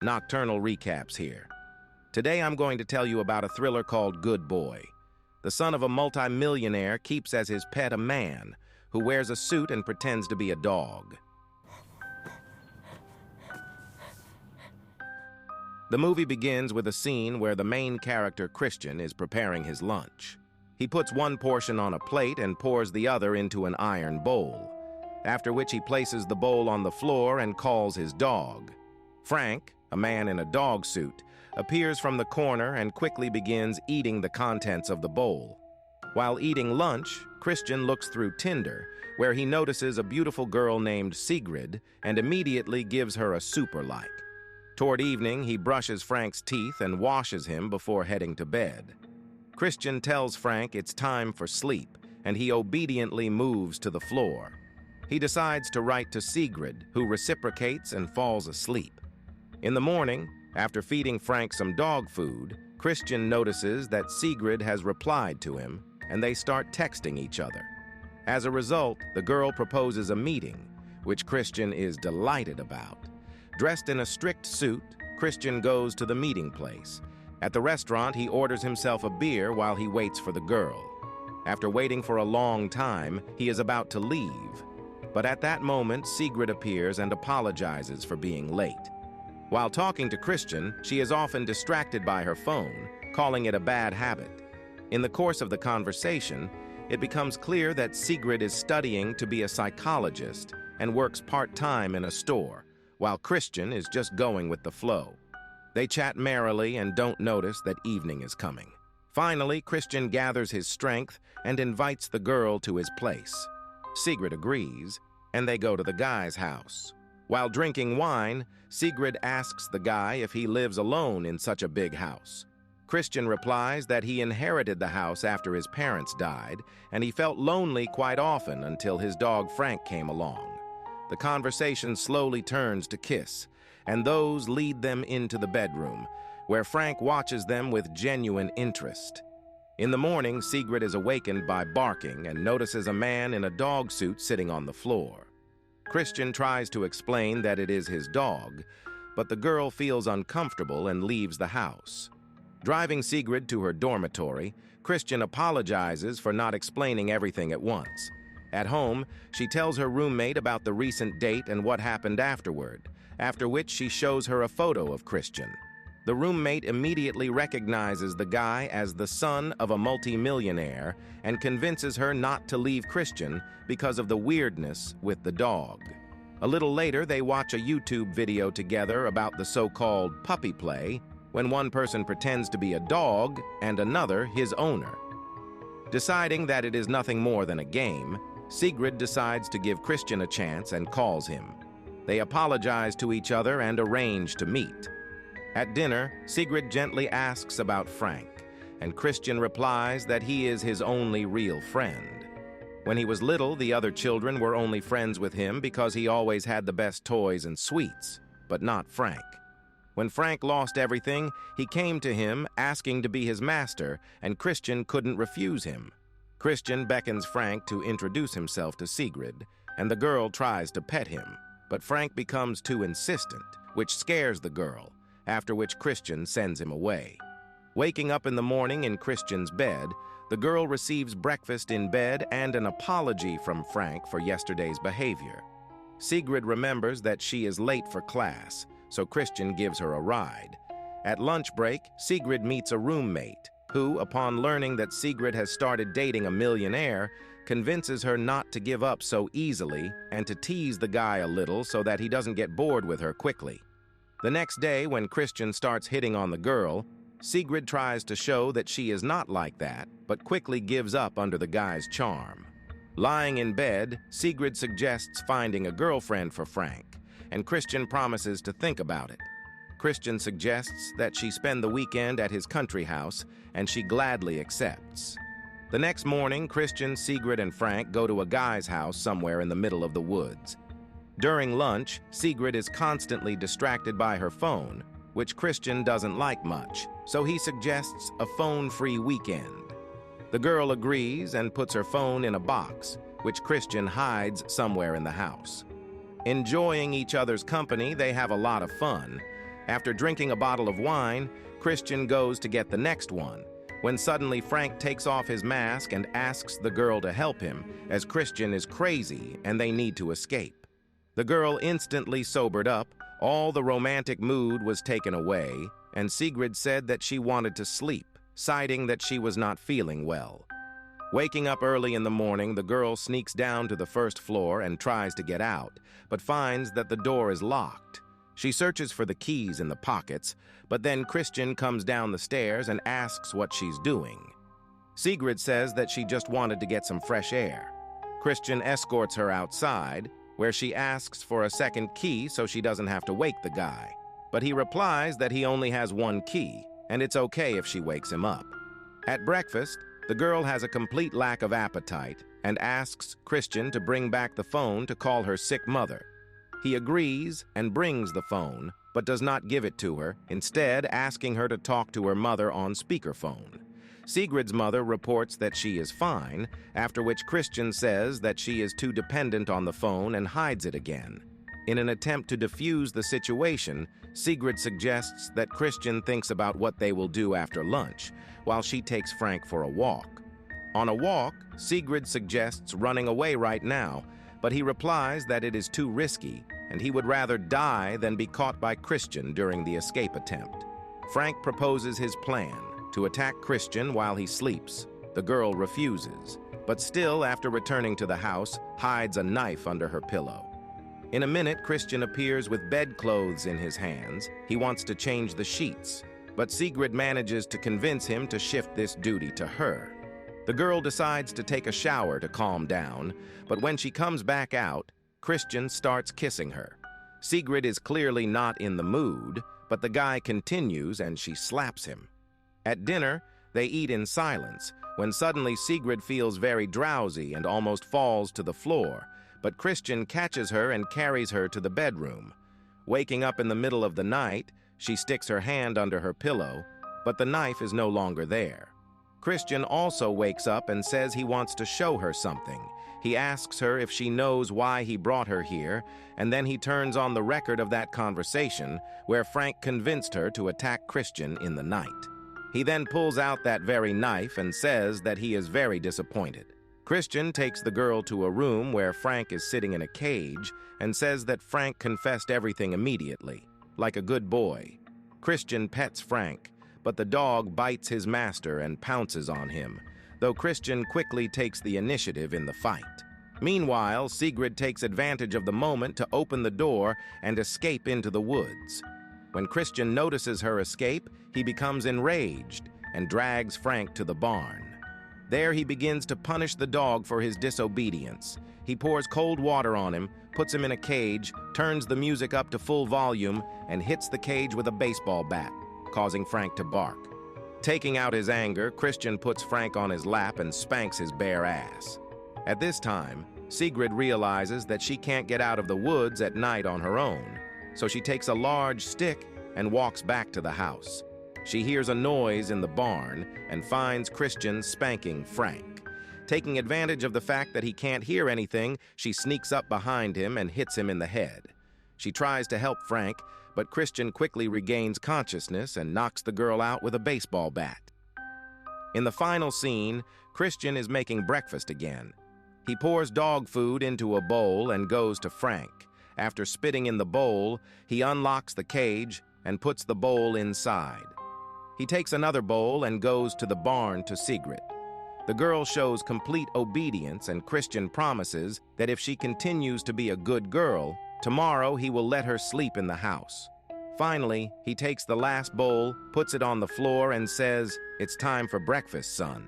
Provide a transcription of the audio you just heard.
Nocturnal recaps here. Today I'm going to tell you about a thriller called Good Boy. The son of a multimillionaire keeps as his pet a man who wears a suit and pretends to be a dog. The movie begins with a scene where the main character, Christian, is preparing his lunch. He puts one portion on a plate and pours the other into an iron bowl, after which he places the bowl on the floor and calls his dog. Frank, a man in a dog suit, appears from the corner and quickly begins eating the contents of the bowl. While eating lunch, Christian looks through Tinder, where he notices a beautiful girl named Sigrid and immediately gives her a super like. Toward evening, he brushes Frank's teeth and washes him before heading to bed. Christian tells Frank it's time for sleep, and he obediently moves to the floor. He decides to write to Sigrid, who reciprocates and falls asleep. In the morning, after feeding Frank some dog food, Christian notices that Sigrid has replied to him, and they start texting each other. As a result, the girl proposes a meeting, which Christian is delighted about. Dressed in a strict suit, Christian goes to the meeting place. At the restaurant, he orders himself a beer while he waits for the girl. After waiting for a long time, he is about to leave. But at that moment, Sigrid appears and apologizes for being late. While talking to Christian, she is often distracted by her phone, calling it a bad habit. In the course of the conversation, it becomes clear that Sigrid is studying to be a psychologist and works part-time in a store, while Christian is just going with the flow. They chat merrily and don't notice that evening is coming. Finally, Christian gathers his strength and invites the girl to his place. Sigrid agrees, and they go to the guy's house. While drinking wine, Sigrid asks the guy if he lives alone in such a big house. Christian replies that he inherited the house after his parents died, and he felt lonely quite often until his dog Frank came along. The conversation slowly turns to kiss, and those lead them into the bedroom, where Frank watches them with genuine interest. In the morning, Sigrid is awakened by barking and notices a man in a dog suit sitting on the floor. Christian tries to explain that it is his dog, but the girl feels uncomfortable and leaves the house. Driving Sigrid to her dormitory, Christian apologizes for not explaining everything at once. At home, she tells her roommate about the recent date and what happened afterward, after which she shows her a photo of Christian. The roommate immediately recognizes the guy as the son of a multimillionaire and convinces her not to leave Christian because of the weirdness with the dog. A little later, they watch a YouTube video together about the so-called puppy play, when one person pretends to be a dog and another his owner. Deciding that it is nothing more than a game, Sigrid decides to give Christian a chance and calls him. They apologize to each other and arrange to meet. At dinner, Sigrid gently asks about Frank, and Christian replies that he is his only real friend. When he was little, the other children were only friends with him because he always had the best toys and sweets, but not Frank. When Frank lost everything, he came to him asking to be his master, and Christian couldn't refuse him. Christian beckons Frank to introduce himself to Sigrid, and the girl tries to pet him, but Frank becomes too insistent, which scares the girl, after which Christian sends him away. Waking up in the morning in Christian's bed, the girl receives breakfast in bed and an apology from Frank for yesterday's behavior. Sigrid remembers that she is late for class, so Christian gives her a ride. At lunch break, Sigrid meets a roommate who, upon learning that Sigrid has started dating a millionaire, convinces her not to give up so easily and to tease the guy a little so that he doesn't get bored with her quickly. The next day, when Christian starts hitting on the girl, Sigrid tries to show that she is not like that, but quickly gives up under the guy's charm. Lying in bed, Sigrid suggests finding a girlfriend for Frank, and Christian promises to think about it. Christian suggests that she spend the weekend at his country house, and she gladly accepts. The next morning, Christian, Sigrid, and Frank go to a guy's house somewhere in the middle of the woods. During lunch, Sigrid is constantly distracted by her phone, which Christian doesn't like much, so he suggests a phone-free weekend. The girl agrees and puts her phone in a box, which Christian hides somewhere in the house. Enjoying each other's company, they have a lot of fun, After drinking a bottle of wine, Christian goes to get the next one, when suddenly Frank takes off his mask and asks the girl to help him, as Christian is crazy and they need to escape. The girl instantly sobered up, all the romantic mood was taken away, and Sigrid said that she wanted to sleep, citing that she was not feeling well. Waking up early in the morning, the girl sneaks down to the first floor and tries to get out, but finds that the door is locked. She searches for the keys in the pockets, but then Christian comes down the stairs and asks what she's doing. Sigrid says that she just wanted to get some fresh air. Christian escorts her outside, where she asks for a second key so she doesn't have to wake the guy. But he replies that he only has one key, and it's okay if she wakes him up. At breakfast, the girl has a complete lack of appetite and asks Christian to bring back the phone to call her sick mother. He agrees and brings the phone, but does not give it to her, instead asking her to talk to her mother on speakerphone. Sigrid's mother reports that she is fine, after which Christian says that she is too dependent on the phone and hides it again. In an attempt to defuse the situation, Sigrid suggests that Christian thinks about what they will do after lunch, while she takes Frank for a walk. On a walk, Sigrid suggests running away right now, but he replies that it is too risky, and he would rather die than be caught by Christian during the escape attempt. Frank proposes his plan, to attack Christian while he sleeps. The girl refuses, but still, after returning to the house, hides a knife under her pillow. In a minute, Christian appears with bedclothes in his hands. He wants to change the sheets, but Sigrid manages to convince him to shift this duty to her. The girl decides to take a shower to calm down, but when she comes back out, Christian starts kissing her. Sigrid is clearly not in the mood, but the guy continues and she slaps him. At dinner, they eat in silence, when suddenly Sigrid feels very drowsy and almost falls to the floor, but Christian catches her and carries her to the bedroom. Waking up in the middle of the night, she sticks her hand under her pillow, but the knife is no longer there. Christian also wakes up and says he wants to show her something. He asks her if she knows why he brought her here, and then he turns on the record of that conversation where Frank convinced her to attack Christian in the night. He then pulls out that very knife and says that he is very disappointed. Christian takes the girl to a room where Frank is sitting in a cage and says that Frank confessed everything immediately, like a good boy. Christian pets Frank, but the dog bites his master and pounces on him, though Christian quickly takes the initiative in the fight. Meanwhile, Sigrid takes advantage of the moment to open the door and escape into the woods. When Christian notices her escape, he becomes enraged and drags Frank to the barn. There he begins to punish the dog for his disobedience. He pours cold water on him, puts him in a cage, turns the music up to full volume, and hits the cage with a baseball bat, causing Frank to bark. Taking out his anger, Christian puts Frank on his lap and spanks his bare ass. At this time, Sigrid realizes that she can't get out of the woods at night on her own, so she takes a large stick and walks back to the house. She hears a noise in the barn and finds Christian spanking Frank. Taking advantage of the fact that he can't hear anything, she sneaks up behind him and hits him in the head. She tries to help Frank, but Christian quickly regains consciousness and knocks the girl out with a baseball bat. In the final scene, Christian is making breakfast again. He pours dog food into a bowl and goes to Frank. After spitting in the bowl, he unlocks the cage and puts the bowl inside. He takes another bowl and goes to the barn to Sigrid. The girl shows complete obedience, and Christian promises that if she continues to be a good girl, tomorrow he will let her sleep in the house. Finally, he takes the last bowl, puts it on the floor, and says, "It's time for breakfast, son."